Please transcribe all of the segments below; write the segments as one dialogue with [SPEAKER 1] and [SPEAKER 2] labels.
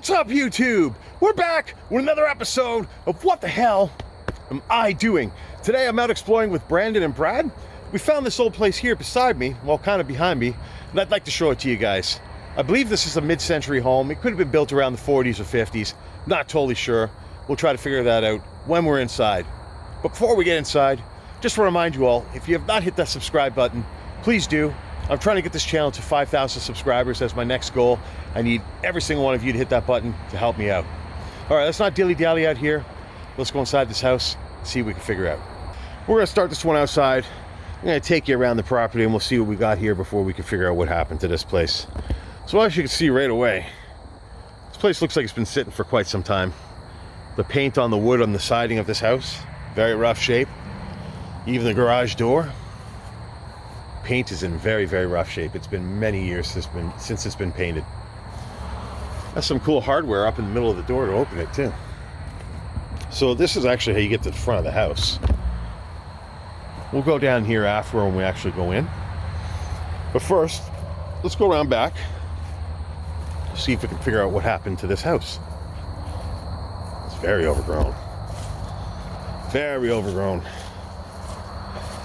[SPEAKER 1] What's up, YouTube? We're back with another episode of What the Hell Am I Doing? Today I'm out exploring with Brandon and Brad. We found this old place here beside me, well, kind of behind me, and I'd like to show it to you guys. I believe this is a mid-century home. It could have been built around the 40s or 50s. Not totally sure. We'll try to figure that out when we're inside. But before we get inside, just want to remind you all, if you have not hit that subscribe button, please do. I'm trying to get this channel to 5,000 subscribers as my next goal. I need every single one of you to hit that button to help me out. All right, let's not dilly-dally out here. Let's go inside this house, see what we can figure out. We're gonna start this one outside. I'm gonna take you around the property and we'll see what we got here before we can figure out what happened to this place. So as you can see right away, this place looks like it's been sitting for quite some time. The paint on the wood on the siding of this house, very rough shape. Even the garage door, paint is in very, very rough shape. It's been many years since it's been painted. That's some cool hardware up in the middle of the door to open it too. So this is actually how you get to the front of the house. We'll go down here after when we actually go in. But first, let's go around back, see if we can figure out what happened to this house. It's very overgrown. Very overgrown.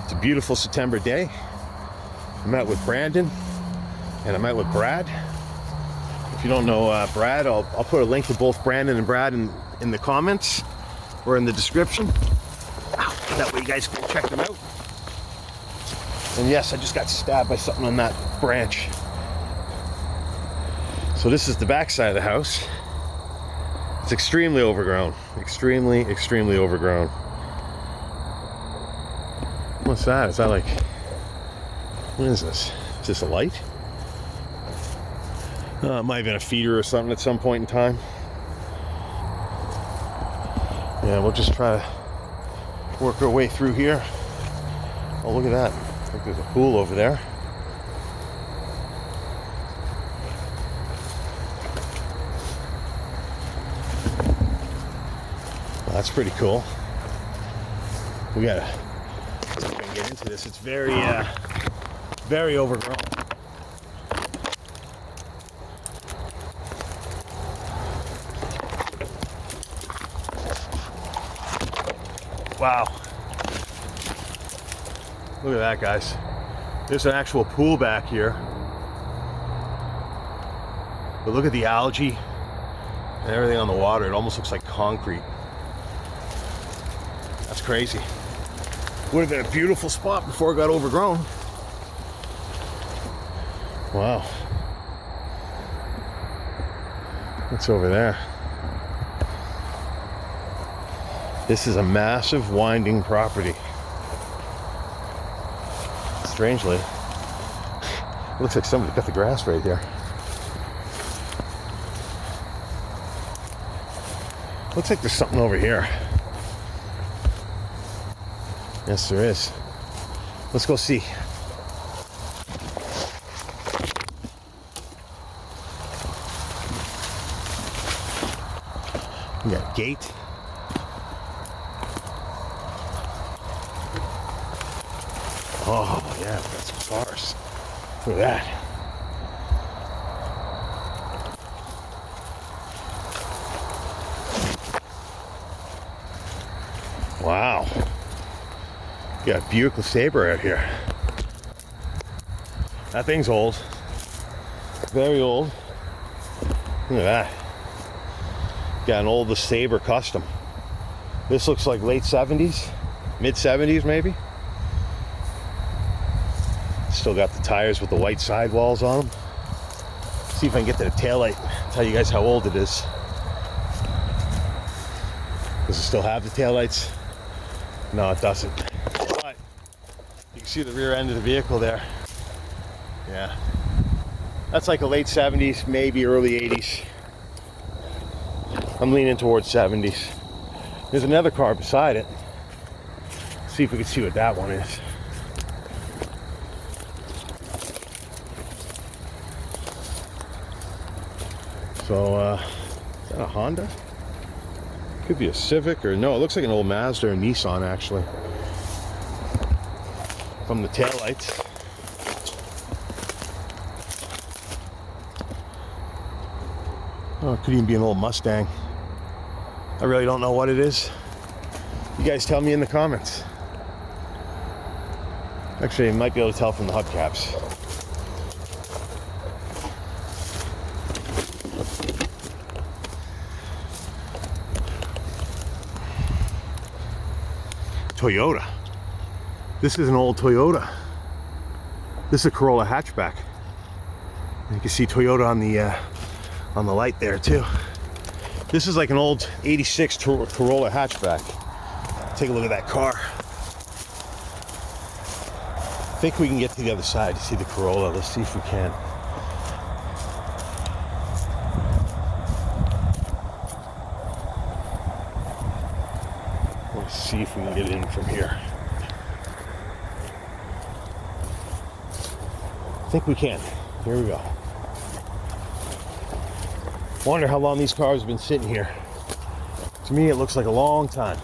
[SPEAKER 1] It's a beautiful September day. I'm out with Brandon and I'm out with Brad. If you don't know Brad, I'll put a link to both Brandon and Brad in the comments or in the description. That way you guys can check them out. And yes, I just got stabbed by something on that branch. So this is the back side of the house. It's extremely overgrown. Extremely, extremely overgrown. What's that? Is that like... What is this? Is this a light? It might have been a feeder or something at some point in time. Yeah, we'll just try to work our way through here. Oh, look at that. I think there's a pool over there. Well, that's pretty cool. We gotta see if we can get into this. It's very, very overgrown. Wow. Look at that, guys. There's an actual pool back here. But look at the algae and everything on the water. It almost looks like concrete. That's crazy. Would have been a beautiful spot before it got overgrown. Wow. What's over there? This is a massive winding property. Strangely, it looks like somebody cut the grass right here. Looks like there's something over here. Yes, there is. Let's go see. We got a gate. Oh, yeah, that's cars. Look at that. Wow. You got a Buick LeSabre out here. That thing's old. Very old. Look at that. Got an old LeSabre Custom. This looks like late 70s, mid 70s maybe. Still got the tires with the white sidewalls on them. See if I can get to the taillight, tell you guys how old it is. Does it still have the taillights? No, it doesn't. But you can see the rear end of the vehicle there. Yeah. That's like a late 70s, maybe early 80s. I'm leaning towards 70s. There's another car beside it. See if we can see what that one is. So, is that a Honda? Could be a Civic, or no, it looks like an old Mazda or Nissan, actually. From the taillights. Oh, it could even be an old Mustang. I really don't know what it is. You guys tell me in the comments. Actually, you might be able to tell from the hubcaps. Toyota. This is an old Toyota. This is a Corolla hatchback. You can see Toyota on the light there too. This is like an old 86 Corolla hatchback. Take a look at that car. I think we can get to the other side to see the Corolla. Let's see if we can. Let's see if we can get in from here. I think we can. Here we go. Wonder how long these cars have been sitting here. To me, it looks like a long time.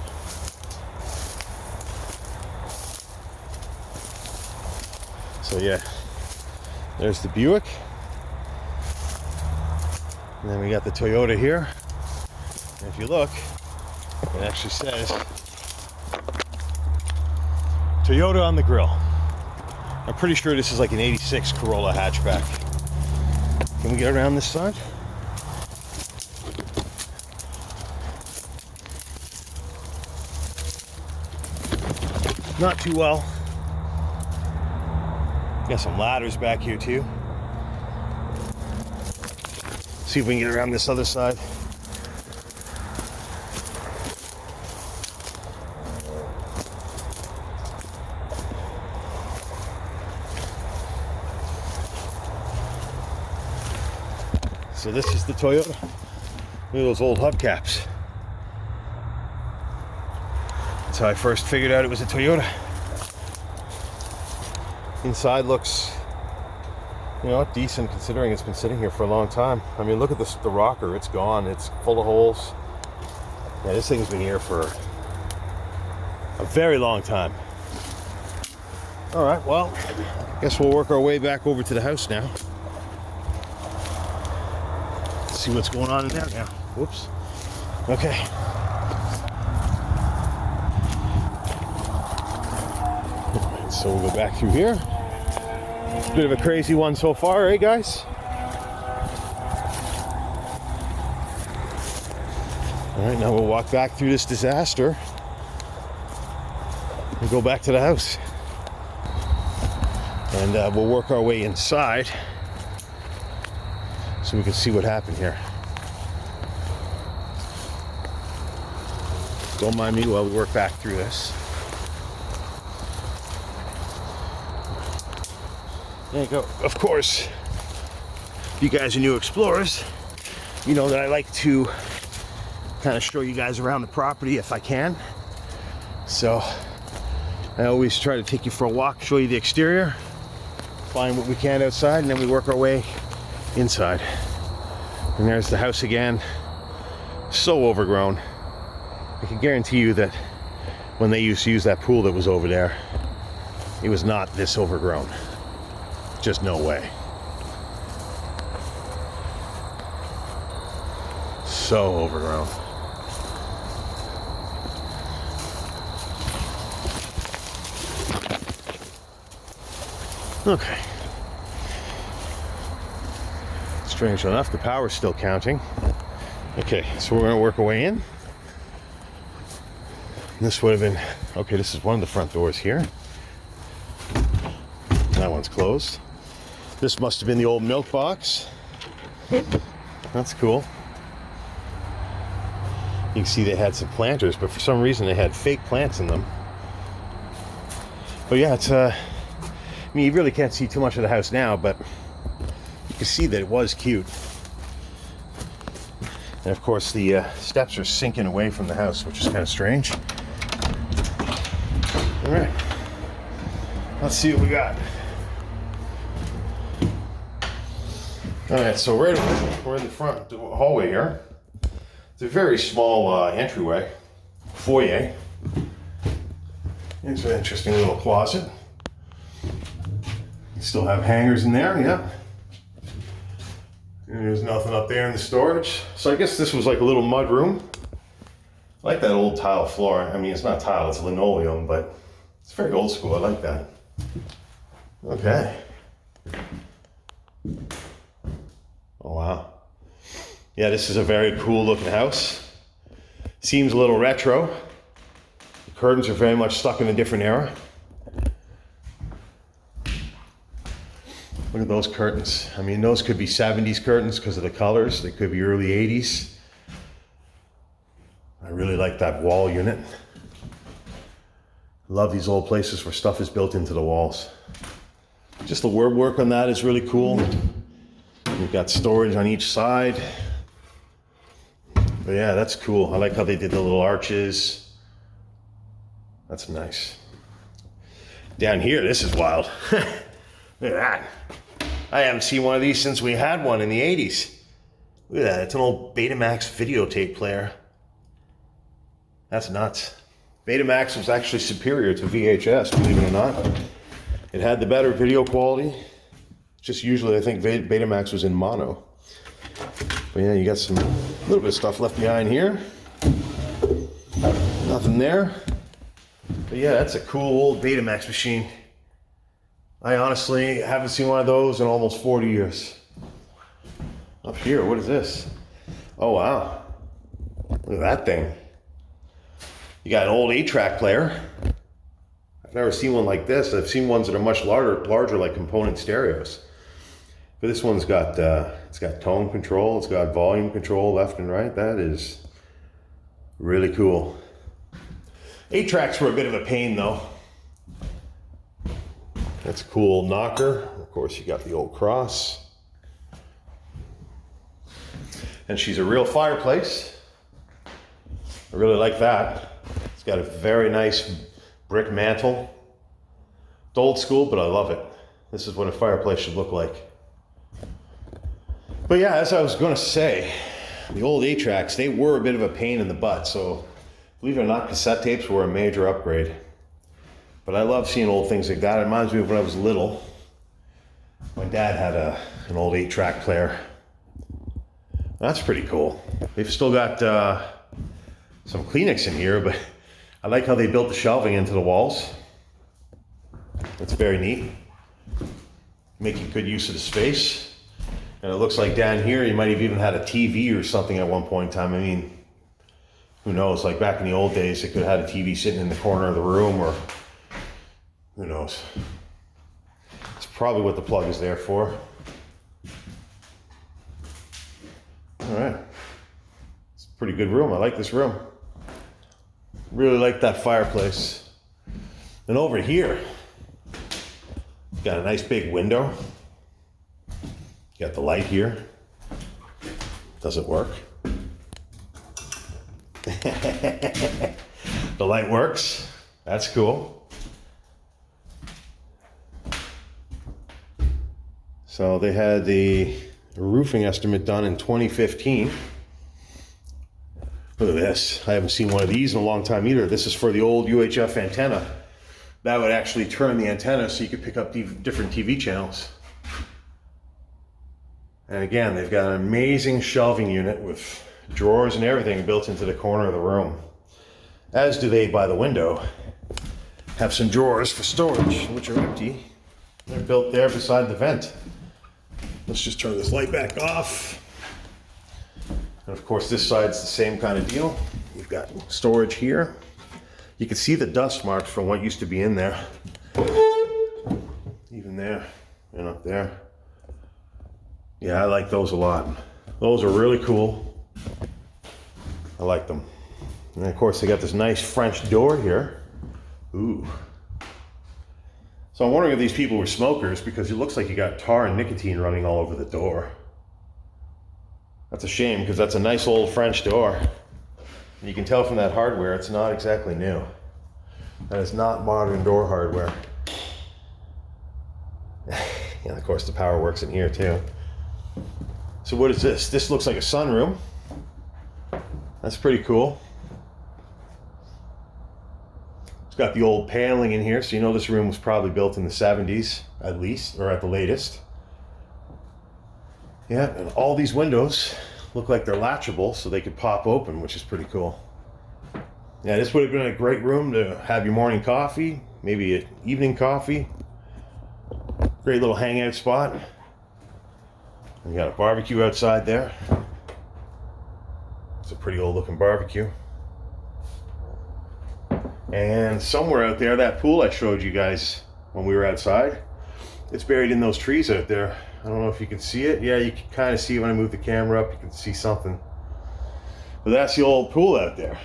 [SPEAKER 1] So yeah, there's the Buick. And then we got the Toyota here. And if you look, it actually says Toyota on the grill. I'm pretty sure this is like an 86 Corolla hatchback. Can we get around this side? Not too well. Got some ladders back here too. See if we can get around this other side. So this is the Toyota. Look at those old hubcaps. That's how I first figured out it was a Toyota. Inside looks, you know, decent considering it's been sitting here for a long time. I mean, look at this, the rocker, it's gone, it's full of holes. Yeah, this thing's been here for a very long time. All right, well, I guess we'll work our way back over to the house now. See what's going on in there now. Whoops. Okay. So we'll go back through here. Bit of a crazy one so far, eh, guys? All right, now we'll walk back through this disaster and go back to the house. And we'll work our way inside so we can see what happened here. Don't mind me while we work back through this. There you go. Of course, you guys are new explorers. You know that I like to kind of show you guys around the property if I can. So I always try to take you for a walk, show you the exterior, find what we can outside, and then we work our way inside. And there's the house again. So overgrown. I can guarantee you that when they used to use that pool that was over there, it was not this overgrown. Just no way. So overgrown. Okay. Strange enough, the power's still counting. Okay, so we're gonna work our way in. This would have been, okay, this is one of the front doors here. That one's closed. This must have been the old milk box. That's cool. You can see they had some planters, but for some reason they had fake plants in them. But yeah, it's I mean, you really can't see too much of the house now, but you can see that it was cute. And of course the steps are sinking away from the house, which is kind of strange. All right, let's see what we got. All right, so we're in the front hallway here. It's a very small entryway, foyer. It's an interesting little closet. You still have hangers in there, yeah. And there's nothing up there in the storage. So I guess this was like a little mud room. I like that old tile floor. I mean, it's not tile, it's linoleum, but it's very old school. I like that. Okay. Oh, wow. Yeah, this is a very cool looking house. Seems a little retro. The curtains are very much stuck in a different era. Look at those curtains. I mean, those could be 70s curtains because of the colors. They could be early 80s. I really like that wall unit. Love these old places where stuff is built into the walls. Just the word work on that is really cool. We've got storage on each side. But yeah, that's cool. I like how they did the little arches. That's nice. Down here, this is wild. Look at that. I haven't seen one of these since we had one in the 80s. Look at that. It's an old Betamax videotape player. That's nuts. Betamax was actually superior to VHS, believe it or not. It had the better video quality. Just usually I think Betamax was in mono. But yeah, you got some little bit of stuff left behind here. Nothing there. But yeah, that's a cool old Betamax machine. I honestly haven't seen one of those in almost 40 years. Up here, what is this? Oh wow. Look at that thing. You got an old 8-track player. I've never seen one like this. I've seen ones that are much larger like component stereos. But this one's got, it's got tone control, it's got volume control left and right. That is really cool. 8-tracks were a bit of a pain though. That's a cool knocker. Of course, you got the old cross. And she's a real fireplace. I really like that. It's got a very nice brick mantle. It's old school, but I love it. This is what a fireplace should look like. But yeah, as I was going to say, the old 8-tracks, they were a bit of a pain in the butt. So believe it or not, cassette tapes were a major upgrade. But I love seeing old things like that. It reminds me of when I was little. My dad had an old 8-track player. That's pretty cool. They've still got some Kleenex in here, but I like how they built the shelving into the walls. That's very neat. Making good use of the space. And it looks like down here you might have even had a TV or something at one point in time. I mean, who knows? Like back in the old days, they could have had a TV sitting in the corner of the room, or who knows? It's probably what the plug is there for. All right. It's a pretty good room. I like this room. Really like that fireplace. And over here, got a nice big window. Got the light here. Does it work? The light works. That's cool. So they had the roofing estimate done in 2015. Look at this. I haven't seen one of these in a long time either. This is for the old UHF antenna. That would actually turn the antenna so you could pick up different TV channels. And again, they've got an amazing shelving unit with drawers and everything built into the corner of the room. As do they, by the window, have some drawers for storage, which are empty. They're built there beside the vent. Let's just turn this light back off. And of course, this side's the same kind of deal. You've got storage here. You can see the dust marks from what used to be in there. Even there and up there. Yeah, I like those a lot. Those are really cool. I like them. And of course, they got this nice French door here. Ooh. So I'm wondering if these people were smokers, because it looks like you got tar and nicotine running all over the door. That's a shame, because that's a nice old French door. And you can tell from that hardware, it's not exactly new. That is not modern door hardware. And of course, the power works in here too. So what is this? This looks like a sunroom. That's pretty cool. It's got the old paneling in here, so you know this room was probably built in the 70s, at least, or at the latest. Yeah, and all these windows look like they're latchable, so they could pop open, which is pretty cool. Yeah, this would have been a great room to have your morning coffee, maybe an evening coffee. Great little hangout spot. You got a barbecue outside there. It's a pretty old looking barbecue. And somewhere out there, that pool I showed you guys when we were outside, it's buried in those trees out there. I don't know if you can see it. Yeah, you can kind of see it when I move the camera up. You can see something. But that's the old pool out there.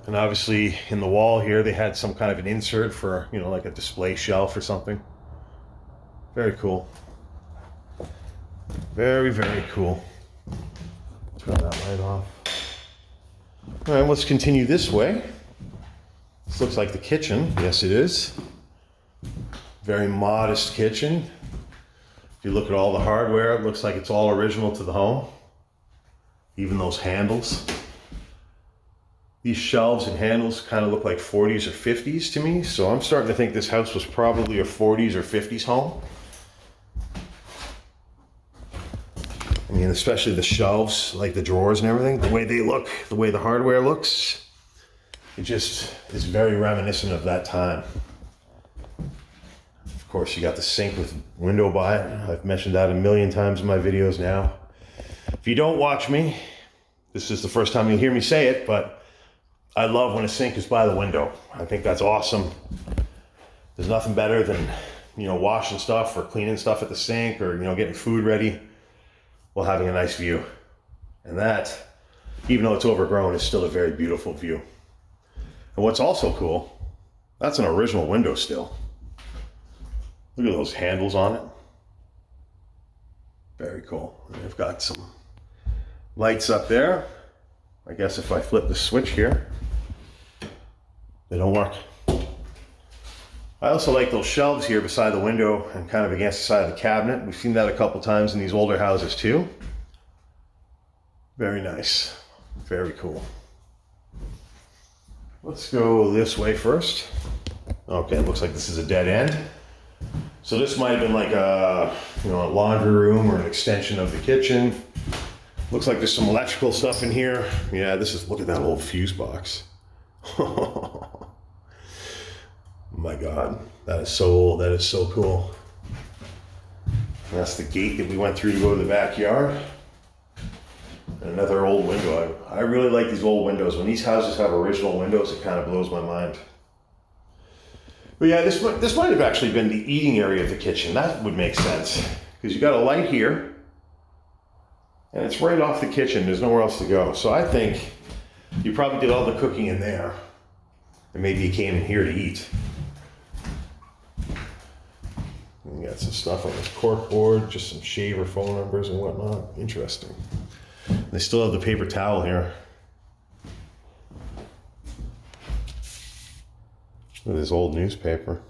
[SPEAKER 1] And obviously in the wall here, they had some kind of an insert for, you know, like a display shelf or something. Very cool. Very, very cool. Turn that light off. All right, let's continue this way. This looks like the kitchen. Yes, it is. Very modest kitchen. If you look at all the hardware, it looks like it's all original to the home. Even those handles. These shelves and handles kind of look like 40s or 50s to me, so I'm starting to think this house was probably a 40s or 50s home. I mean, especially the shelves, like the drawers and everything, the way they look, the way the hardware looks, it just is very reminiscent of that time. Of course, you got the sink with window by it. I've mentioned that a million times in my videos now. If you don't watch me, this is the first time you'll hear me say it, but I love when a sink is by the window. I think that's awesome. There's nothing better than, you know, washing stuff or cleaning stuff at the sink or, you know, getting food ready while having a nice view. And that, even though it's overgrown, is still a very beautiful view. And what's also cool, that's an original window still. Look at those handles on it. Very cool. And they've got some lights up there. I guess if I flip the switch here, they don't work. I also like those shelves here beside the window and kind of against the side of the cabinet. We've seen that a couple times in these older houses too. Very nice. Very cool. Let's go this way first. Okay, it looks like this is a dead end. So this might have been like a, you know, a laundry room or an extension of the kitchen. Looks like there's some electrical stuff in here. Yeah, this is, look at that old fuse box. My God, that is so old. That is so cool. And that's the gate that we went through to go to the backyard. And another old window. I really like these old windows. When these houses have original windows, it kind of blows my mind. But yeah, this might have actually been the eating area of the kitchen. That would make sense. Because you got a light here. And it's right off the kitchen. There's nowhere else to go. So I think you probably did all the cooking in there. And maybe you came in here to eat. And you got some stuff on this cork board, just some shaver phone numbers and whatnot. Interesting. They still have the paper towel here. Look at this old newspaper.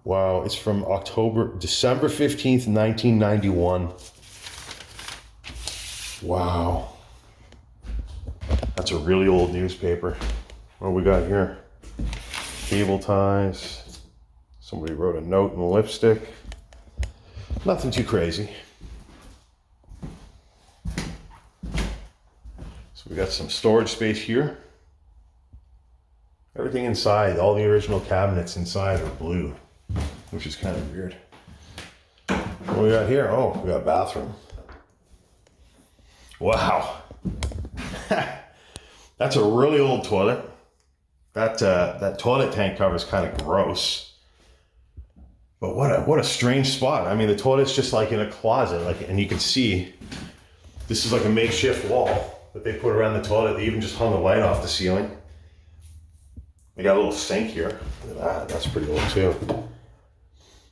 [SPEAKER 1] Wow, it's from December 15th, 1991. Wow. That's a really old newspaper. What we got here? Cable ties. Somebody wrote a note in lipstick. Nothing too crazy. So we got some storage space here. Everything inside, all the original cabinets inside are blue, which is kind of weird. What do we got here? Oh, we got a bathroom. Wow. That's a really old toilet. That toilet tank cover is kind of gross. But what a strange spot. I mean, the toilet's just like in a closet, and you can see this is like a makeshift wall that they put around the toilet. They even just hung a light off the ceiling. They got a little sink here. Look at that. That's pretty old too.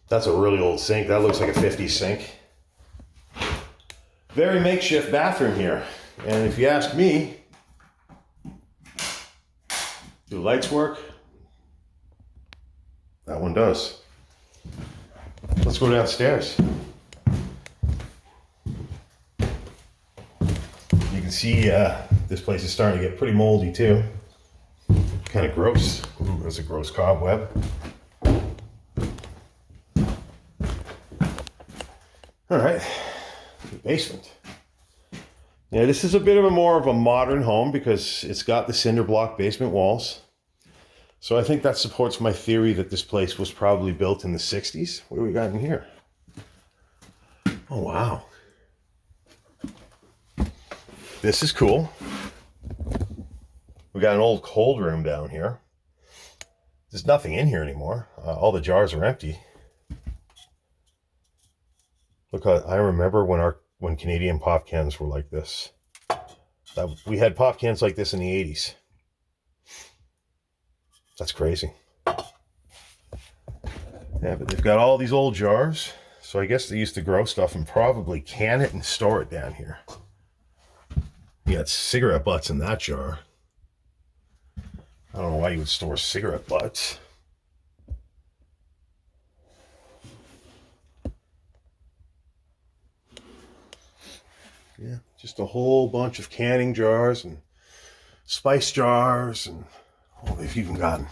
[SPEAKER 1] That's a really old sink. That looks like a 50s sink. Very makeshift bathroom here. And if you ask me, do lights work? That one does. Let's go downstairs. see this place is starting to get pretty moldy too. Kind of gross. Ooh, there's a gross cobweb. All right, the basement. Yeah, this is a bit of a more of a modern home because it's got the cinder block basement walls. So I think that supports my theory that this place was probably built in the 60s. What do we got in here? Oh, wow. This is cool. We got an old cold room down here. There's nothing in here anymore. All the jars are empty. Look, I remember when Canadian pop cans were like this. We had pop cans like this in the 80s. That's crazy. Yeah, but they've got all these old jars. So I guess they used to grow stuff and probably can it and store it down here. You got cigarette butts in that jar. I don't know why you would store cigarette butts. Yeah, just a whole bunch of canning jars and spice jars, and they've even gotten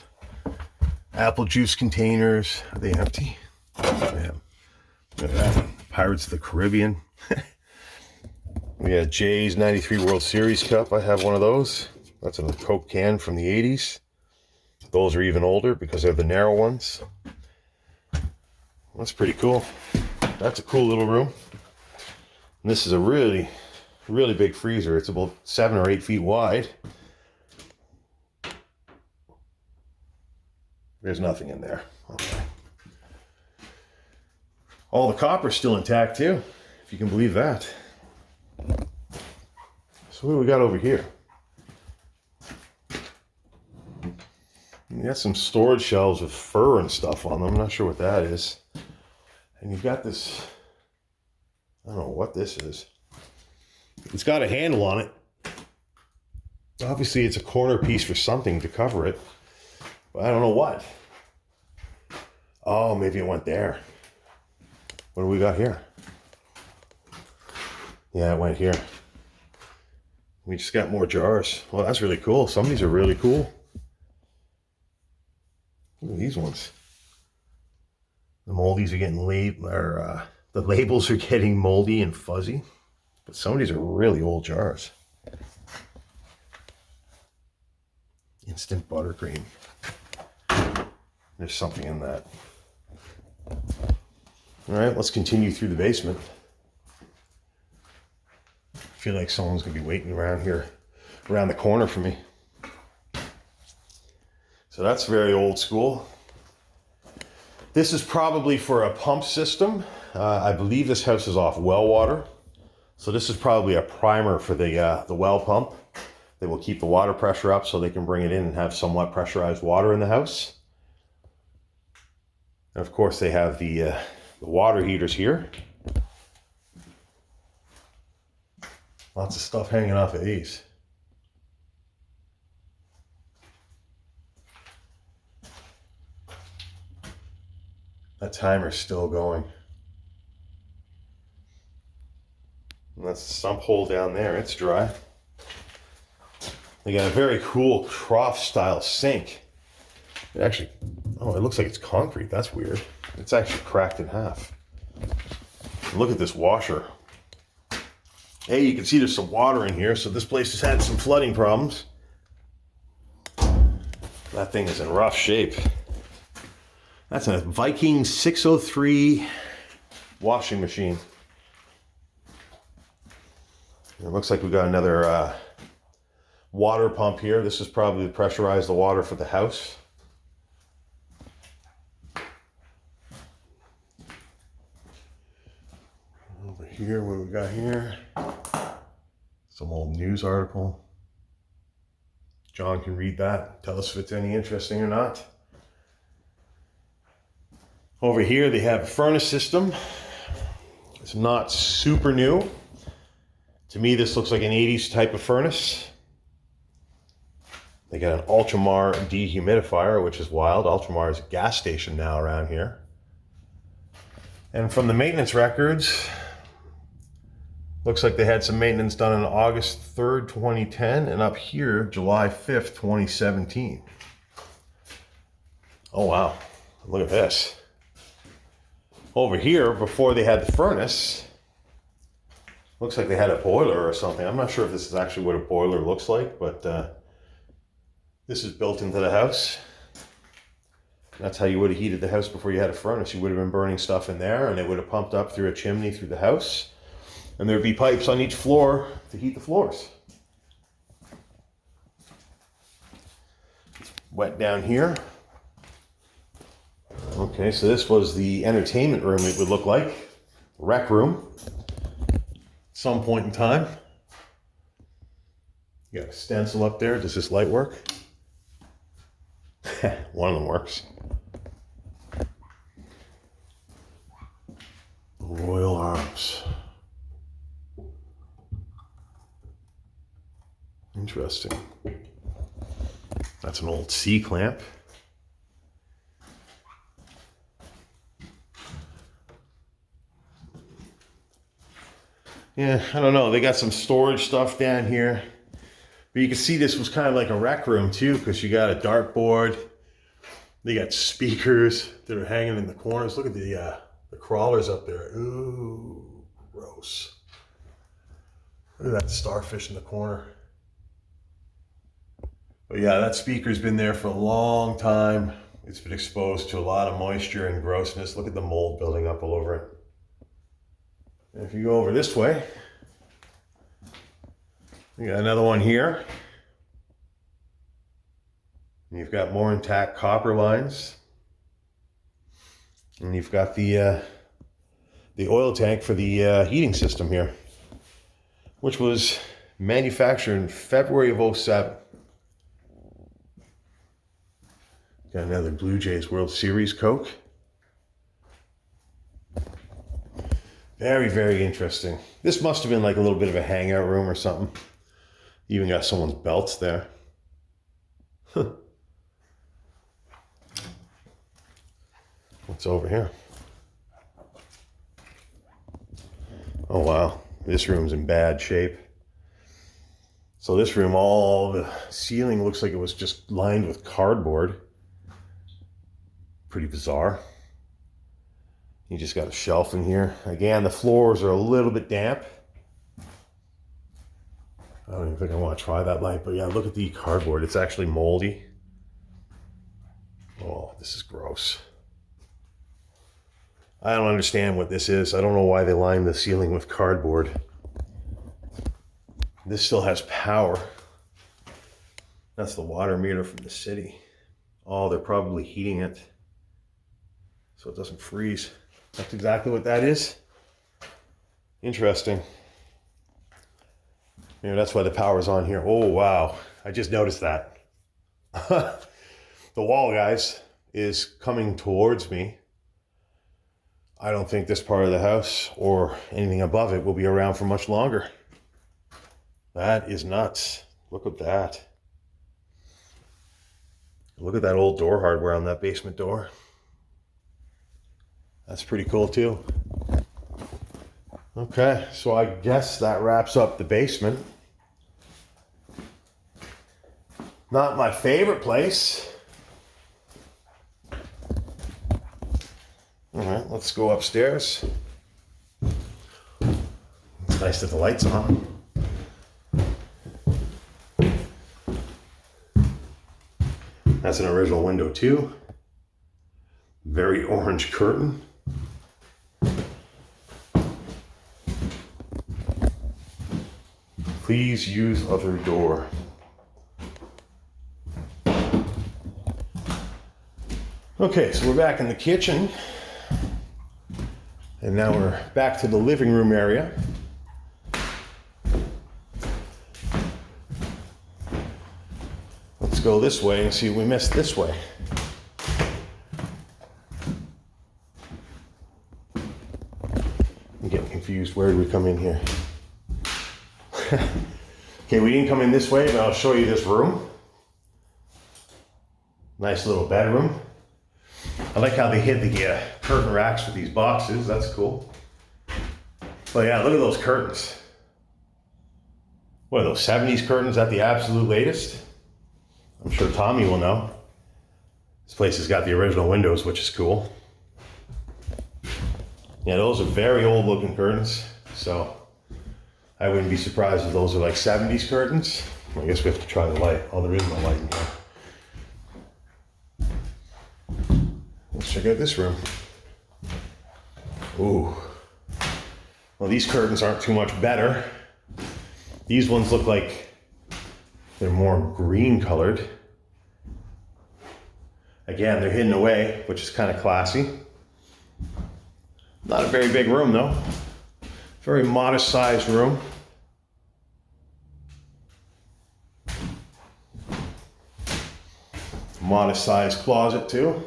[SPEAKER 1] apple juice containers. Are they empty? Yeah. Look at that. Pirates of the Caribbean. We got Jay's 93 World Series Cup. I have one of those. That's a Coke can from the 80s. Those are even older because they're the narrow ones. That's pretty cool. That's a cool little room. And this is a really, really big freezer. It's about 7 or 8 feet wide. There's nothing in there. Okay. All the copper's still intact too, if you can believe that. So what do we got over here? You got some storage shelves with fur and stuff on them. I'm not sure what that is. And you've got this, I don't know what this is. It's got a handle on it. Obviously it's a corner piece for something to cover it. But I don't know what. Oh, maybe it went there. What do we got here? Yeah, it went here. We just got more jars. Well, that's really cool. Some of these are really cool. Look at these ones. The moldies are getting the labels are getting moldy and fuzzy. But some of these are really old jars. Instant buttercream. There's something in that. All right, let's continue through the basement. I feel like someone's gonna be waiting around here, around the corner for me. So that's very old school. This is probably for a pump system. I believe this house is off well water. So this is probably a primer for the well pump that will keep the water pressure up so they can bring it in and have somewhat pressurized water in the house. And of course they have the water heaters here. Lots of stuff hanging off of these. That timer's still going. And that's the sump hole down there. It's dry. They got a very cool trough style sink. It actually, oh, it looks like it's concrete. That's weird. It's actually cracked in half. Look at this washer. Hey, you can see there's some water in here, so this place has had some flooding problems. That thing is in rough shape. That's a Viking 603 washing machine. It looks like we got another water pump here. This is probably to pressurize the water for the house. Over here, what do we got here? Some old news article. John can read that. Tell us if it's any interesting or not. Over here, they have a furnace system. It's not super new. To me, this looks like an 80s type of furnace. They got an Ultramar dehumidifier, which is wild. Ultramar is a gas station now around here. And from the maintenance records, Looks like they had some maintenance done on August 3rd, 2010, and up here, July 5th, 2017. Oh wow, look at this. Over here, before they had the furnace, looks like they had a boiler or something. I'm not sure if this is actually what a boiler looks like, but this is built into the house. That's how you would have heated the house before you had a furnace. You would have been burning stuff in there, and it would have pumped up through a chimney through the house. And there'd be pipes on each floor to heat the floors. It's wet down here. Okay, so this was the entertainment room, it would look like. Rec room. At some point in time. You got a stencil up there. Does this light work? One of them works. Royal Arms. Interesting. That's an old C-clamp. Yeah, I don't know. They got some storage stuff down here. But you can see this was kind of like a rec room too, because you got a dartboard. They got speakers that are hanging in the corners. Look at the crawlers up there. Ooh, gross. Look at that starfish in the corner. But yeah, that speaker's been there for a long time. It's been exposed to a lot of moisture and grossness. Look at the mold building up all over it. And if you go over this way, you got another one here. And you've got more intact copper lines. And you've got the oil tank for the heating system here, which was manufactured in February of 07. Got another Blue Jays World Series Coke. Very, very interesting. This must have been like a little bit of a hangout room or something. Even got someone's belts there. What's over here? Oh wow, this room's in bad shape. So this room, all the ceiling looks like it was just lined with cardboard. Pretty bizarre. You just got a shelf in here. Again, the floors are a little bit damp. I don't even think I want to try that light, but yeah, look at the cardboard. It's actually moldy. Oh, this is gross. I don't understand what this is. I don't know why they lined the ceiling with cardboard. This still has power. That's the water meter from the city. Oh, they're probably heating it so it doesn't freeze. That's exactly what that is. Interesting. Maybe that's why the power's on here. Oh, wow. I just noticed that. The wall, guys, is coming towards me. I don't think this part of the house or anything above it will be around for much longer. That is nuts. Look at that. Look at that old door hardware on that basement door. That's pretty cool too. Okay, so I guess that wraps up the basement. Not my favorite place. All right, let's go upstairs. It's nice that the light's on. That's an original window too. Very orange curtain. Please use other door. Okay, so we're back in the kitchen. And now we're back to the living room area. Let's go this way and see what we missed this way. I'm getting confused. Where did we come in here? Okay, we didn't come in this way, but I'll show you this room. Nice little bedroom. I like how they hid the curtain racks with these boxes. That's cool. But yeah, look at those curtains. What are those 70s curtains at the absolute latest? I'm sure Tommy will know. This place has got the original windows, which is cool. Yeah, those are very old looking curtains. So I wouldn't be surprised if those are like 70s curtains. I guess we have to try the light. Oh, there is no light in here. Let's check out this room. Ooh. Well, these curtains aren't too much better. These ones look like they're more green colored. Again, they're hidden away, which is kind of classy. Not a very big room though. Very modest sized room. Modest sized closet too.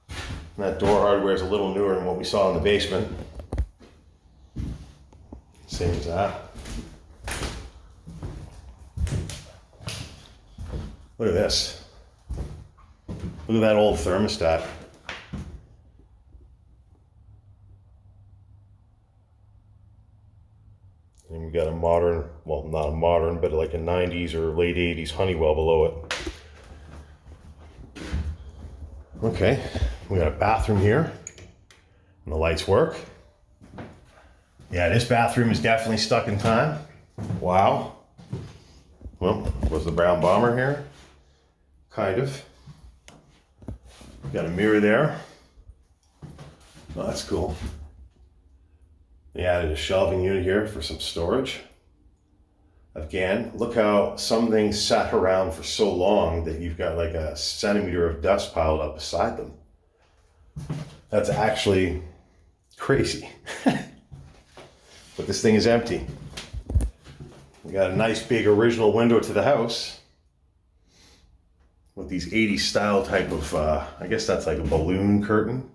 [SPEAKER 1] And that door hardware is a little newer than what we saw in the basement. Same as that. Look at this. Look at that old thermostat. And we got a modern, well, not a modern, but like a 90s or late 80s Honeywell below it. Okay, we got a bathroom here, and the lights work. Yeah, this bathroom is definitely stuck in time. Wow. Well, was the brown bomber here? Kind of. Got a mirror there. Oh, that's cool. They added a shelving unit here for some storage. Again, look how some things sat around for so long that you've got like a centimeter of dust piled up beside them. That's actually crazy. But this thing is empty. We got a nice big original window to the house with these 80s style type of, I guess that's like a balloon curtain.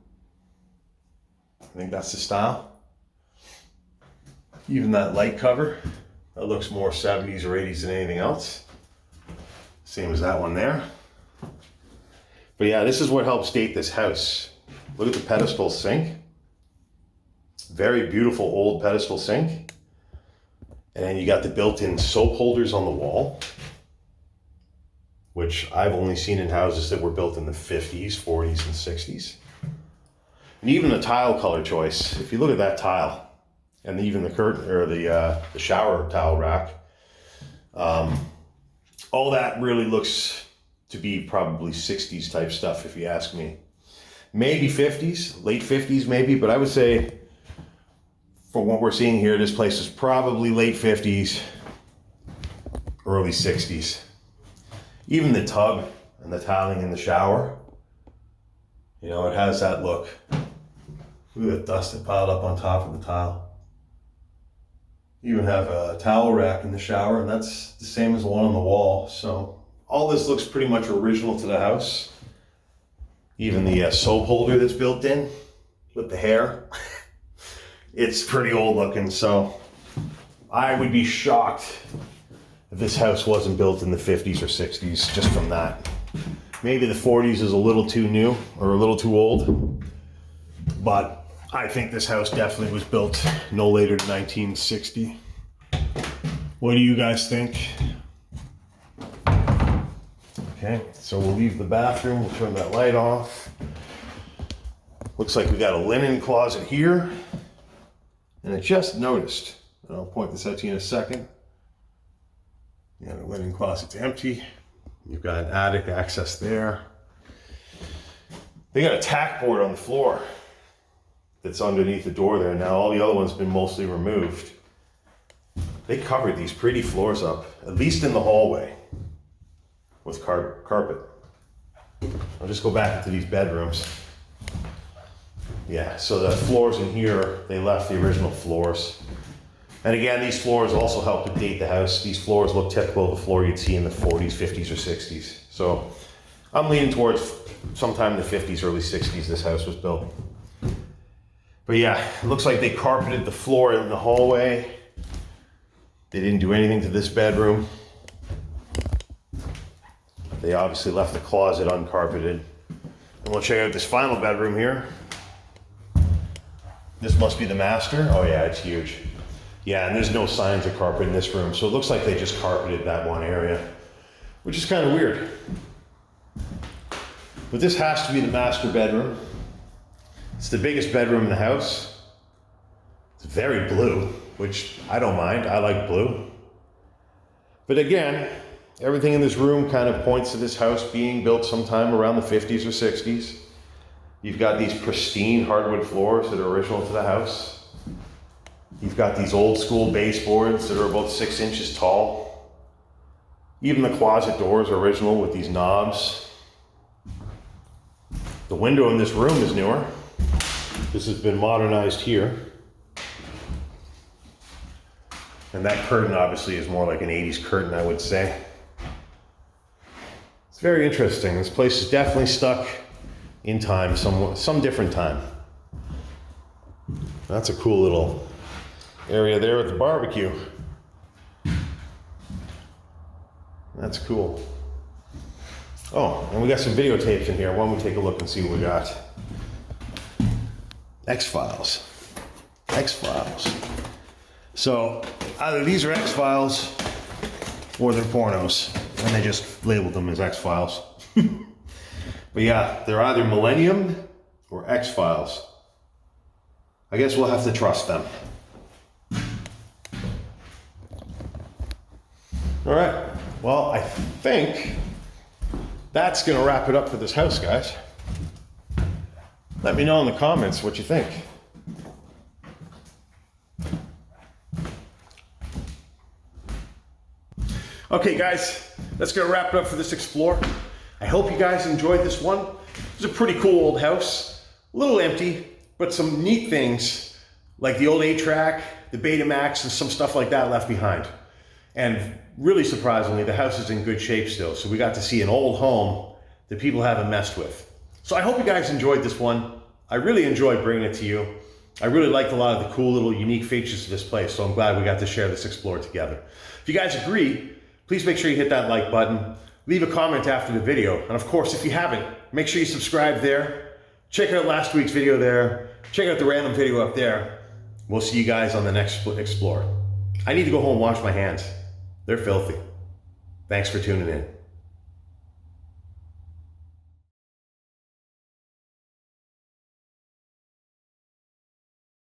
[SPEAKER 1] I think that's the style. Even that light cover, that looks more 70s or 80s than anything else. Same as that one there. But yeah, this is what helps date this house. Look at the pedestal sink. Very beautiful old pedestal sink. And then you got the built-in soap holders on the wall, which I've only seen in houses that were built in the 50s, 40s, and 60s. And even the tile color choice, if you look at that tile, and even the curtain or the shower towel rack, all that really looks to be probably 60s type stuff, if you ask me. Maybe 50s, late 50s maybe, but I would say from what we're seeing here, this place is probably late 50s, early 60s. Even the tub and the tiling in the shower, you know, it has that look. Look at the dust that piled up on top of the tile. You even have a towel rack in the shower, and that's the same as the one on the wall. So all this looks pretty much original to the house. Even the soap holder that's built in with the hair. It's pretty old looking, so I would be shocked if this house wasn't built in the 50s or 60s, just from that. Maybe the 40s is a little too new or a little too old, but I think this house definitely was built no later than 1960. What do you guys think? Okay, so we'll leave the bathroom, we'll turn that light off. Looks like we got a linen closet here. And I just noticed, and I'll point this out to you in a second. Yeah, the linen closet's empty. You've got an attic access there. They got a tack board on the floor that's underneath the door there now. All the other ones have been mostly removed. They covered these pretty floors up, at least in the hallway, with carpet. I'll just go back into these bedrooms. Yeah, so the floors in here, they left the original floors. And again, these floors also help to date the house. These floors look typical of the floor you'd see in the 40s, 50s, or 60s. So I'm leaning towards sometime in the 50s, early 60s this house was built. But yeah, it looks like they carpeted the floor in the hallway. They didn't do anything to this bedroom. They obviously left the closet uncarpeted. And we'll check out this final bedroom here. This must be the master. Oh yeah, it's huge. Yeah, and there's no signs of carpet in this room, so it looks like they just carpeted that one area, which is kind of weird. But this has to be the master bedroom. It's the biggest bedroom in the house. It's very blue, which I don't mind. I like blue. But again, everything in this room kind of points to this house being built sometime around the 50s or 60s. You've got these pristine hardwood floors that are original to the house. You've got these old school baseboards that are about 6 inches tall. Even the closet doors are original with these knobs. The window in this room is newer. This has been modernized here. And that curtain obviously is more like an 80s curtain, I would say. It's very interesting. This place is definitely stuck in time, some different time. That's a cool little area there with the barbecue. That's cool. Oh, and we got some videotapes in here. Why don't we take a look and see what we got? X-Files. X-Files. So either these are X-Files or they're pornos. And they just labeled them as X-Files. But yeah, they're either Millennium or X-Files. I guess we'll have to trust them. All right, well, I think that's gonna wrap it up for this house, guys. Let me know in the comments what you think. Okay, guys, that's gonna wrap it up for this explore. I hope you guys enjoyed this one. It's a pretty cool old house, a little empty, but some neat things like the old 8-track, the Betamax, and some stuff like that left behind. And really surprisingly, the house is in good shape still. So we got to see an old home that people haven't messed with. So I hope you guys enjoyed this one. I really enjoyed bringing it to you. I really liked a lot of the cool little unique features of this place. So I'm glad we got to share this explore together. If you guys agree, please make sure you hit that like button. Leave a comment after the video. And of course, if you haven't, make sure you subscribe there. Check out last week's video there. Check out the random video up there. We'll see you guys on the next explore. I need to go home and wash my hands. They're filthy. Thanks for tuning in.